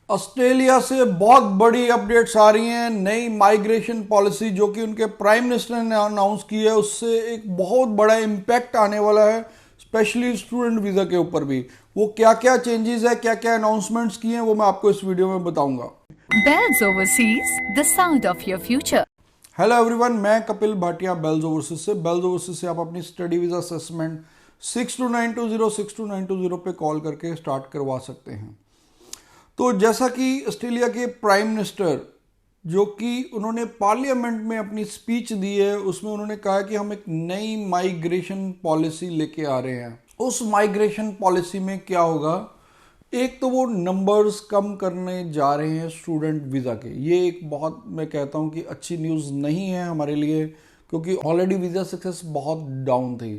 Australia से बहुत बड़ी अपडेट्स आ रही हैं। नई माइग्रेशन पॉलिसी जो कि उनके प्राइम मिनिस्टर ने अनाउंस की है, उससे एक बहुत बड़ा इम्पैक्ट आने वाला है, स्पेशली स्टूडेंट वीज़ा के ऊपर भी। वो क्या क्या चेंजेस है, क्या क्या अनाउंसमेंट्स किए हैं, वो मैं आपको इस वीडियो में बताऊंगा। Bells Overseas, the sound of your future. Hello everyone, मैं कपिल भाटिया बेल्स ओवरसीज से। बेल्स ओवरसीज से आप अपनी स्टडी वीज़ा असेसमेंट 6292062920 पे कॉल करके स्टार्ट करवा सकते हैं। तो जैसा कि ऑस्ट्रेलिया के प्राइम मिनिस्टर जो कि उन्होंने पार्लियामेंट में अपनी स्पीच दी है, उसमें उन्होंने कहा कि हम एक नई माइग्रेशन पॉलिसी लेके आ रहे हैं। उस माइग्रेशन पॉलिसी में क्या होगा, एक तो वो नंबर्स कम करने जा रहे हैं स्टूडेंट वीज़ा के। ये एक बहुत, मैं कहता हूँ कि अच्छी न्यूज़ नहीं है हमारे लिए, क्योंकि ऑलरेडी वीज़ा सक्सेस बहुत डाउन थी।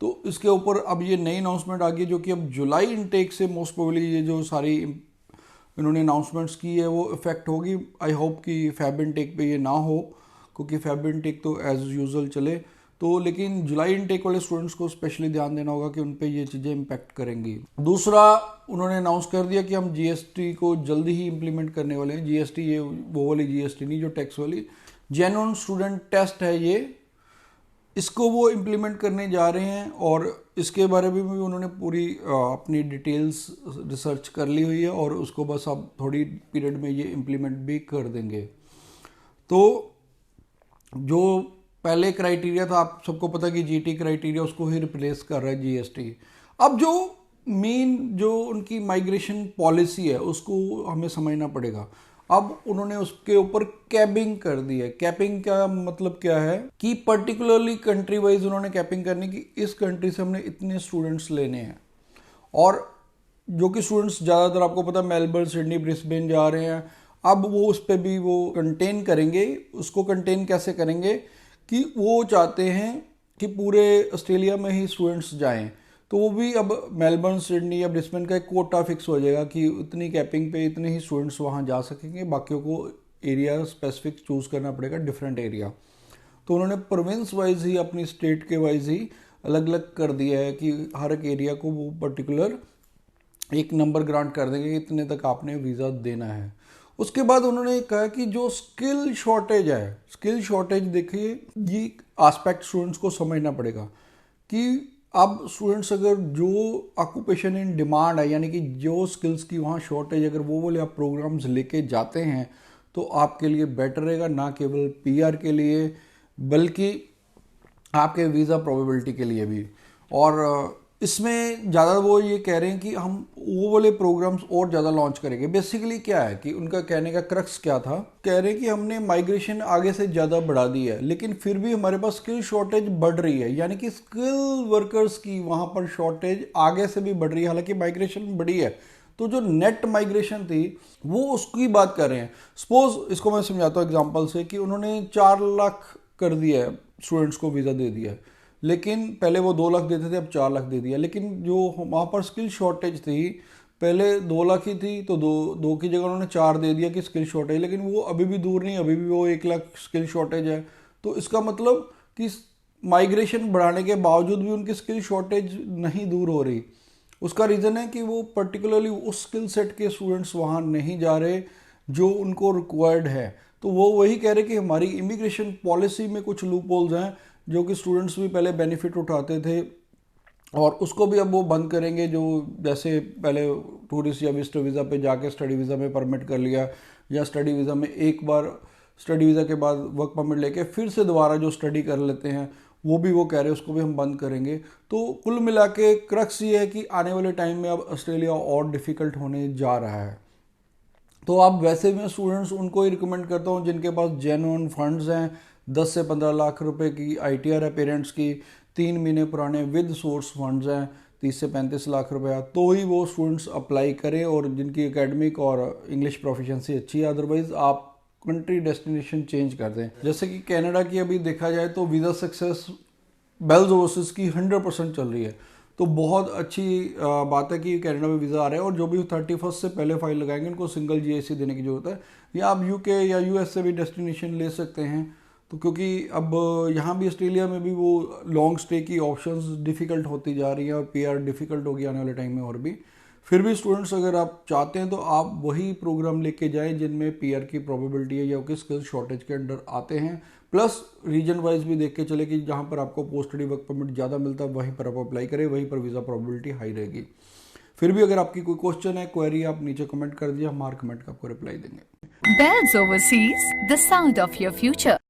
तो इसके ऊपर अब ये नई अनाउंसमेंट आ गई, जो कि अब जुलाई इनटेक से मोस्ट प्रोबेबली ये जो सारी इन्होंने अनाउंसमेंट्स की है वो इफेक्ट होगी। आई होप कि फैब इनटेक पे ये ना हो, क्योंकि फैब इनटेक तो एज यूजुअल चले। तो लेकिन जुलाई इनटेक वाले स्टूडेंट्स को स्पेशली ध्यान देना होगा कि उन पे ये चीज़ें इम्पैक्ट करेंगी। दूसरा, उन्होंने अनाउंस कर दिया कि हम जीएसटी को जल्दी ही इम्प्लीमेंट करने वाले हैं। जीएसटी, ये वो वाली जीएसटी नहीं जो टैक्स वाली, जेन्युइन स्टूडेंट टेस्ट है ये, इसको वो इम्प्लीमेंट करने जा रहे हैं। और इसके बारे में भी उन्होंने पूरी अपनी डिटेल्स रिसर्च कर ली हुई है, और उसको बस अब थोड़ी पीरियड में ये इम्प्लीमेंट भी कर देंगे। तो जो पहले क्राइटेरिया था, आप सबको पता कि जीटी क्राइटेरिया, उसको ही रिप्लेस कर रहा है जीएसटी। अब जो मेन जो उनकी माइग्रेशन पॉलिसी है उसको हमें समझना पड़ेगा। अब उन्होंने उसके ऊपर कैपिंग कर दी है। कैपिंग का मतलब क्या है कि पर्टिकुलरली कंट्री वाइज उन्होंने कैपिंग करनी कि इस कंट्री से हमने इतने स्टूडेंट्स लेने हैं। और जो कि स्टूडेंट्स ज़्यादातर आपको पता है मेलबर्न, सिडनी, ब्रिस्बेन जा रहे हैं। अब वो उस पर भी वो कंटेन करेंगे। उसको कंटेन कैसे करेंगे कि वो चाहते हैं कि पूरे ऑस्ट्रेलिया में ही स्टूडेंट्स जाएं। तो वो भी अब मेलबर्न, सिडनी या ब्रिस्बेन का एक कोटा फिक्स हो जाएगा कि उतनी कैपिंग पे इतने ही स्टूडेंट्स वहाँ जा सकेंगे। बाकियों को एरिया स्पेसिफिक चूज़ करना पड़ेगा, डिफरेंट एरिया। तो उन्होंने प्रोविंस वाइज ही, अपनी स्टेट के वाइज ही अलग अलग कर दिया है कि हर एक एरिया को वो पर्टिकुलर एक नंबर ग्रांट कर देंगे कि इतने तक आपने वीज़ा देना है। उसके बाद उन्होंने कहा कि जो स्किल शॉर्टेज है, स्किल शॉर्टेज देखिए, ये एस्पेक्ट स्टूडेंट्स को समझना पड़ेगा कि अब स्टूडेंट्स अगर जो ऑक्यूपेशन इन डिमांड है, यानी कि जो स्किल्स की वहाँ शॉर्टेज, अगर वो वाले आप प्रोग्राम्स लेके जाते हैं तो आपके लिए बेटर रहेगा, ना केवल पीआर के लिए बल्कि आपके वीज़ा प्रोबेबिलिटी के लिए भी। और इसमें ज़्यादा वो ये कह रहे हैं कि हम वो वाले प्रोग्राम्स और ज़्यादा लॉन्च करेंगे। बेसिकली क्या है कि उनका कहने का क्रक्स क्या था, कह रहे हैं कि हमने माइग्रेशन आगे से ज़्यादा बढ़ा दी है, लेकिन फिर भी हमारे पास स्किल शॉर्टेज बढ़ रही है, यानी कि स्किल वर्कर्स की वहाँ पर शॉर्टेज आगे से भी बढ़ रही है। हालांकि माइग्रेशन बढ़ी है, तो जो नेट माइग्रेशन थी वो उसकी बात कर रहे हैं। सपोज इसको मैं समझाता हूँ एग्जांपल से कि उन्होंने 4 लाख कर दिया है स्टूडेंट्स को, वीज़ा दे दिया है, लेकिन पहले वो 2 लाख देते थे, अब 4 लाख दे दिया। लेकिन जो वहाँ पर स्किल शॉर्टेज थी, पहले 2 लाख ही थी, तो दो की जगह उन्होंने 4 दे दिया कि स्किल शॉर्टेज, लेकिन वो अभी भी दूर नहीं, अभी भी वो 1 लाख स्किल शॉर्टेज है। तो इसका मतलब कि माइग्रेशन बढ़ाने के बावजूद भी उनकी स्किल शॉर्टेज नहीं दूर हो रही। उसका रीज़न है कि वो पर्टिकुलरली उस स्किल सेट के स्टूडेंट्स वहाँ नहीं जा रहे जो उनको रिक्वायर्ड है। तो वो वही कह रहे कि हमारी इमिग्रेशन पॉलिसी में कुछ लूप होल्स हैं जो कि स्टूडेंट्स भी पहले बेनिफिट उठाते थे, और उसको भी अब वो बंद करेंगे। जो जैसे पहले टूरिस्ट या विजिटर वीज़ा पे जाके स्टडी वीज़ा में परमिट कर लिया, या स्टडी वीज़ा में एक बार स्टडी वीज़ा के बाद वर्क परमिट लेके फिर से दोबारा जो स्टडी कर लेते हैं, वो भी वो कह रहे हैं उसको भी हम बंद करेंगे। तो कुल मिला के क्रक्स ये है कि आने वाले टाइम में अब ऑस्ट्रेलिया और डिफ़िकल्ट होने जा रहा है। तो अब वैसे मैं स्टूडेंट्स उनको ही रिकमेंड करता हूँ जिनके पास जेन्युइन फंड्स हैं। 10 से 15 लाख रुपए की आईटीआर है पेरेंट्स की, 3 महीने पुराने विद सोर्स फंड्स हैं 30 से 35 लाख रुपया, तो ही वो स्टूडेंट्स अप्लाई करें, और जिनकी एकेडमिक और इंग्लिश प्रोफिशिएंसी अच्छी है। अदरवाइज आप कंट्री डेस्टिनेशन चेंज कर दें। जैसे कि कनाडा की अभी देखा जाए तो वीज़ा सक्सेस बेल्स ओवरसीज की 100% चल रही है। तो बहुत अच्छी बात है कि कनाडा में वीज़ा आ रहा है, और जो भी 31 से पहले फाइल लगाएंगे उनको सिंगल जीआईसी देने की ज़रूरत है। या आप यूके या यूएस से भी डेस्टिनेशन ले सकते हैं। तो क्योंकि अब यहाँ भी ऑस्ट्रेलिया में भी वो लॉन्ग स्टे की ऑप्शंस डिफ़िकल्ट होती जा रही हैं, और पीआर डिफ़िकल्ट होगी आने वाले टाइम में और भी। फिर भी स्टूडेंट्स अगर आप चाहते हैं तो आप वही प्रोग्राम लेके जाएं जिनमें पीआर की प्रोबेबिलिटी है या कि स्किल शॉर्टेज के अंडर आते हैं। प्लस रीजन वाइज भी देख के चले कि जहां पर आपको पोस्ट स्टडी वर्क परमिट ज़्यादा मिलता है वहीं पर आप अप्लाई करें, वहीं पर वीज़ा प्रोबेबिलिटी हाई रहेगी। फिर भी अगर आपकी कोई क्वेश्चन है, क्वेरी, आप नीचे कमेंट कर दीजिए, हमारे कमेंट का आपको रिप्लाई देंगे। Bells Overseas, the sound of your future.